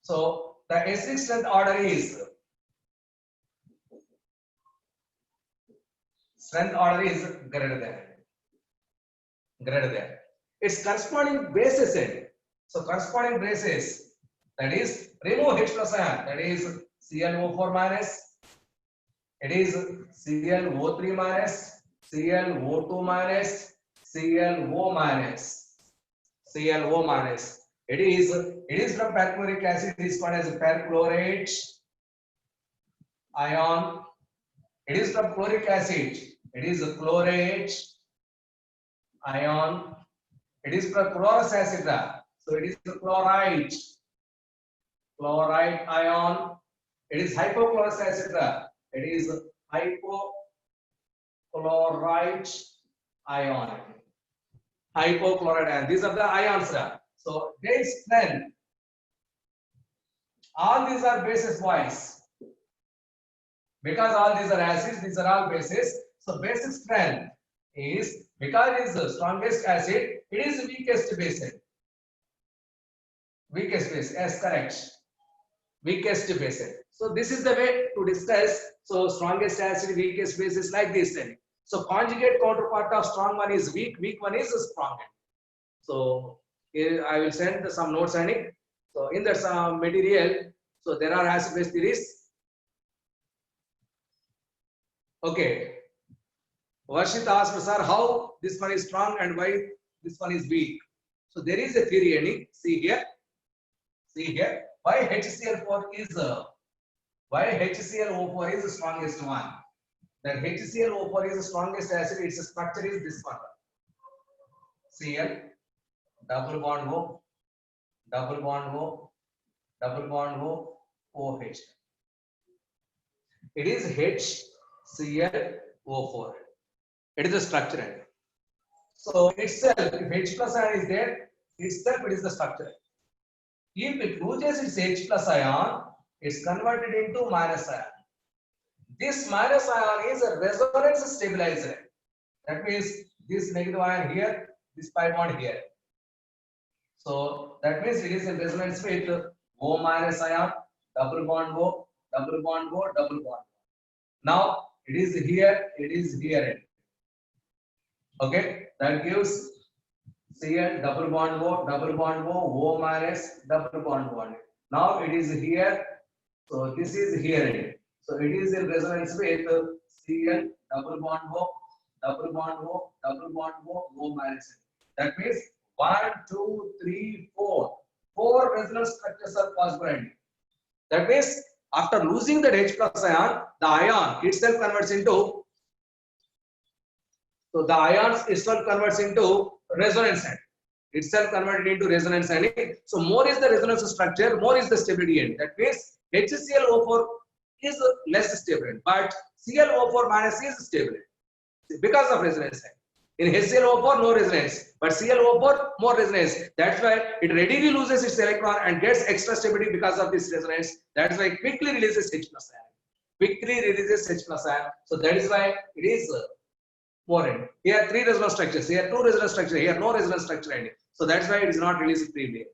So the acidic strength order is greater than. Its corresponding bases. So corresponding bases, that is remove H plus ion, that is ClO4 minus. It is ClO3 minus, ClO2 minus, ClO minus, ClO minus. It is from perchloric acid. It is called as a perchlorate ion. It is from chloric acid. It is a chlorate ion. It is from chlorous acid. So it is a chloride. Chloride ion. It is hypochlorous acid. It is hypochlorite ion. Hypochlorite ion. These are the ions. So their strength. All these are bases wise. Because all these are acids, these are all bases. So basic strength is, because it is the strongest acid, it is the weakest base. Weakest base, yes, correct. Weakest base. So this is the way to discuss. So strongest acid, weakest base is like this. So conjugate counterpart of strong one is weak, weak one is strong. So here I will send some notes on it. So in that material, so there are acid base theories. Okay. Varshit asked, sir, how this one is strong and why this one is weak. So there is a theory, Annie. See here. Why HCl4 is HClO4 is the strongest one. That HClO4 is the strongest acid. Its structure is this one. Cl, double bond O, double bond O, double bond O, OH. It is HClO4. It is the structure. So itself, if H plus ion is there, itself it is the structure. If it loses its H plus ion, it's converted into minus ion. This minus ion is a resonance stabilizer. That means this negative ion here, this pi bond here. So that means it is in resonance with O minus ion, double bond O, double bond O, double bond. Now it is here, it is here. Okay, that gives Cl double bond O minus double bond. Now it is here, so this is here. So it is in resonance with Cl double bond O, double bond O, double bond O minus. That means 1, 2, 3, 4. 4 resonance structures are possible. That means after losing the H plus ion, the ion itself converts into. So the ions itself converts into resonance end. Itself converted into resonance end. So more is the resonance structure, more is the stability end. That means HClO4 is less stable, but ClO4 minus is stable because of resonance end. In HClO4 no resonance, but ClO4 more resonance. That's why it readily loses its electron and gets extra stability because of this resonance. That's why it quickly releases H plus ion. So that is why it is more end. Here 3 resonance structures, here 2 resonance structure, here no resonance structure ending. So that's why it is not released freely.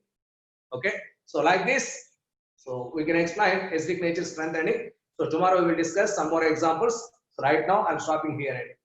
Okay. So like this, so we can explain acidic nature strength ending. So tomorrow we will discuss some more examples. So right now I'm stopping here.